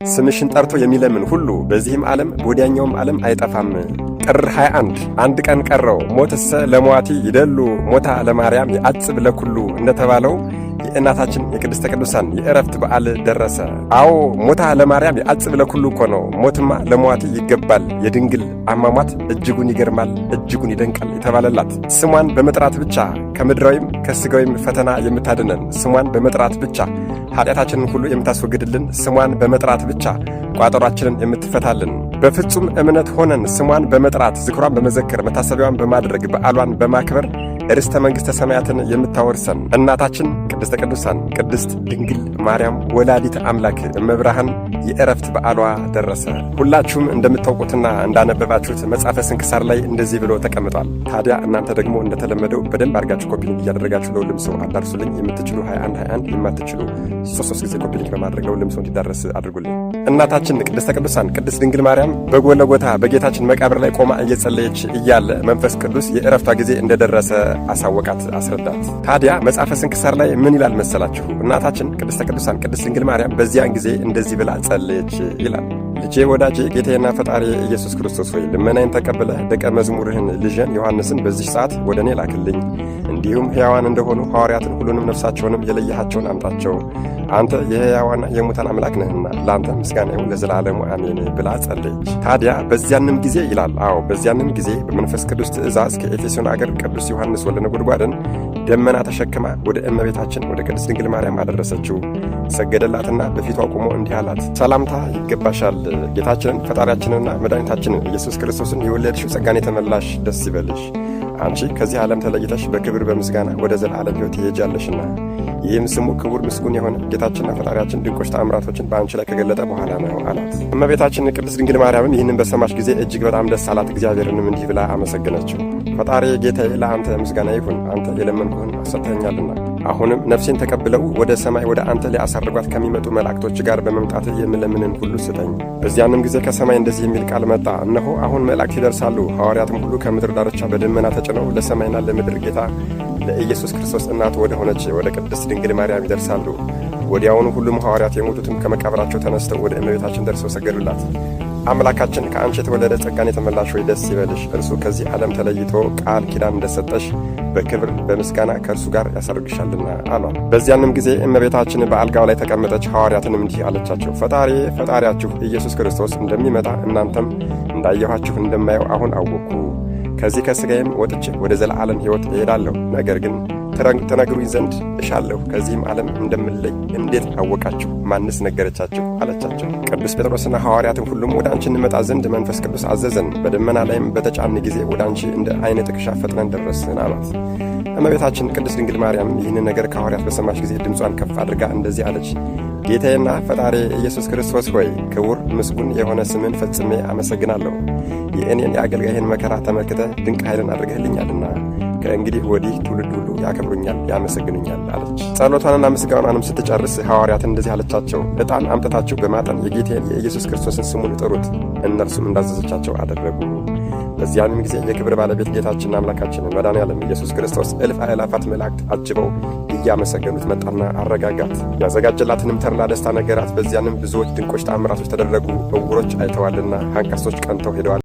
ስምሽን ጠርቶ የሚለምን ሁሉ በዚህም ዓለም በወዲያኛውም ዓለም አይጠፋም። ጥር 21 አንድ ቀን ቀረው ሞትሰ ለመዋቲ ይደሉ ሞታ ለማርያም የአጽብ ለኩሉ እንደተባለው የእናታችን የቅድስተ ቅዱሳን የዕረፍት በዓል ደረሰ። አዎ ሞታ ለማርያም የአጽብ ለኩሉ እኮ ነው። ሞትማ ለመዋቲ ይገባል። የድንግል አሟሟት እጅጉን ይገርማል፣ እጅጉን ይደንቃል የተባለላት ስሟን በመጥራት ብቻ ከምድራዊም ከሥጋዊም ፈተና የምታድነን፣ ስሟን በመጥራት ብቻ ኃጢአታችንን ሁሉ የምታስወግድልን፣ ስሟን በመጥራት ብቻ ቋጠሯችንን የምትፈታልን፣ በፍጹም እምነት ሆነን ስሟን በመጥራት ዝክሯን በመዘከር መታሰቢያዋን በማድረግ በዓሏን በማክበር ርስተ መንግሥተ ሰማያትን የምታወርሰን እናታችን ቅድስተ ቅዱሳን ቅድስት ድንግል ማርያም ወላዲተ አምላክ እመብርሃን የዕረፍት በዓሏ ደረሰ። ሁላችሁም እንደምታውቁትና እንዳነበባችሁት መጽሐፈ ስንክሳር ላይ እንደዚህ ብሎ ተቀምጧል። ታዲያ እናንተ ደግሞ እንደተለመደው በደንብ አድርጋችሁ ኮፒ ሊንክ እያደረጋችሁ ለሁሉም ሰው አዳርሱልኝ። የምትችሉ 21 የማትችሉ 3 ጊዜ ኮፒ ሊንክ በማድረግ ለሁሉም ሰው እንዲዳረስ አድርጉልኝ። እናታችን ቅድስተ ቅዱሳን ቅድስት ድንግል ማርያም በጎልጎታ በጌታችን መቃብር ላይ ቆማ እየጸለየች እያለ መንፈስ ቅዱስ የዕረፍቷ ጊዜ እንደደረሰ አሳወቃት፣ አስረዳት። ታዲያ መጽሐፈ ስንክሳር ላይ ምን ይላል መሰላችሁ? እናታችን ቅድስተ ቅዱሳን ቅድስት ድንግል ማርያም በዚያን ጊዜ እንደዚህ ብላ ጸለየች ይላል። ልጄ ወዳጄ ጌታዬና ፈጣሪ ኢየሱስ ክርስቶስ ሆይ ልመናዬን ተቀብለህ ደቀ መዝሙርህን ልጄን ዮሐንስን በዚህ ሰዓት ወደ እኔ ላክልኝ። እንዲሁም ሕያዋን እንደሆኑ ሐዋርያትን ሁሉንም ነፍሳቸውንም የለየሃቸውን አምጣቸው። አንተ የሕያዋንና የሙታን አምላክ ነህና ለአንተ ምስጋና ይሁን ለዘላለሙ አሜን ብላ ጸለየች። ታዲያ በዚያንም ጊዜ ይላል፣ በዚያንም ጊዜ በመንፈስ ቅዱስ ትእዛዝ ከኤፌሶን አገር ቅዱስ ዮሐንስ ወልደ ነጎድጓድን ደመና ተሸክማ ወደ እመቤታችን ወደ ቅድስት ድንግል ማርያም አደረሰችው። ሰገደላትና በፊቷ ቆሞ እንዲህ አላት፣ ሰላምታ ይገባሻል። ጌታችንን ፈጣሪያችንንና መድኃኒታችንን ኢየሱስ ክርስቶስን የወለድሽው ጸጋን የተመላሽ ደስ ይበልሽ። አንቺ ከዚህ ዓለም ተለይተሽ በክብር በምስጋና ወደ ዘላለም ሕይወት ትሄጃለሽና ይህም ስሙ ክቡር ምስጉን የሆነ ጌታችንና ፈጣሪያችን ድንቆች ተአምራቶችን በአንቺ ላይ ከገለጠ በኋላ ነው አላት። እመቤታችን ቅድስት ድንግል ማርያምም ይህንን በሰማች ጊዜ እጅግ በጣም ደስ አላት። እግዚአብሔርንም እንዲህ ብላ አመሰገነችው። ፈጣሪ ጌታዬ ለአንተ ምስጋና ይሁን፣ አንተ የለመንኩህን ሰጥተኸኛልና። አሁንም ነፍሴን ተቀብለው ወደ ሰማይ ወደ አንተ ሊያሳርጓት ከሚመጡ መላእክቶች ጋር በመምጣት የምለምንን ሁሉ ስጠኝ። በዚያንም ጊዜ ከሰማይ እንደዚህ የሚል ቃል መጣ፣ እነሆ አሁን መላእክት ይደርሳሉ፣ ሐዋርያትም ሁሉ ከምድር ዳርቻ በደመና ተጭነው ለሰማይና ለምድር ጌታ ለኢየሱስ ክርስቶስ እናት ወደ ሆነች ወደ ቅድስት ድንግል ማርያም ይደርሳሉ። ወዲያውኑ ሁሉም ሐዋርያት የሞቱትም ከመቃብራቸው ተነስተው ወደ እመቤታችን ደርሰው ሰገዱላት። አምላካችን ከአንቺ የተወለደ ጸጋን የተመላሽ ሆይ ደስ ይበልሽ፣ እርሱ ከዚህ ዓለም ተለይቶ ቃል ኪዳን እንደሰጠሽ በክብር በምስጋና ከእርሱ ጋር ያሳርግሻልና አሏት። በዚያንም ጊዜ እመቤታችን በአልጋው ላይ ተቀመጠች። ሐዋርያትንም እንዲህ አለቻቸው፣ ፈጣሪያችሁ ኢየሱስ ክርስቶስ እንደሚመጣ እናንተም እንዳየኋችሁ እንደማየው አሁን አወቅኩ። ከዚህ ከሥጋዬም ወጥቼ ወደ ዘላለም ሕይወት እሄዳለሁ። ነገር ግን ተነግሩኝ ዘንድ እሻለሁ፣ ከዚህም ዓለም እንደምለይ እንዴት አወቃችሁ? ማንስ ነገረቻችሁ? አለቻቸው። ቅዱስ ጴጥሮስና ሐዋርያትም ሁሉም ወደ አንቺ እንመጣ ዘንድ መንፈስ ቅዱስ አዘዘን፣ በደመና ላይም በተጫን ጊዜ ወደ አንቺ እንደ ዓይነ ጥቅሻ ፈጥነን ደረስን አሏት። እመቤታችን ቅድስት ድንግል ማርያም ይህንን ነገር ከሐዋርያት በሰማች ጊዜ ድምጿን ከፍ አድርጋ እንደዚህ አለች፣ ጌታዬና ፈጣሪ ኢየሱስ ክርስቶስ ሆይ ክቡር ምስጉን የሆነ ስምን ፈጽሜ አመሰግናለሁ። የእኔን የአገልጋይህን መከራ ተመልክተህ ድንቅ ኃይልን አድርገህልኛልና ከእንግዲህ ወዲህ ትውልድ ሁሉ ያከብሩኛል፣ ያመሰግኑኛል አለች። ጸሎቷንና ምስጋናንም ስትጨርስ ሐዋርያትን እንደዚህ አለቻቸው፣ ዕጣን አምጥታችሁ በማጠን የጌታዬን የኢየሱስ ክርስቶስን ስሙን ጥሩት። እነርሱም እንዳዘዘቻቸው አደረጉ። በዚያንም ጊዜ የክብር ባለቤት ጌታችንና አምላካችንን መድኃኔዓለም ኢየሱስ ክርስቶስ እልፍ አእላፋት መላእክት አጅበው እያመሰገኑት መጣና አረጋጋት። ያዘጋጀላትንም ተድላ ደስታ ነገራት። በዚያንም ብዙዎች ድንቆች ተአምራቶች ተደረጉ። ዕውሮች አይተዋልና፣ አንካሶች ቀንተው ሄደዋል።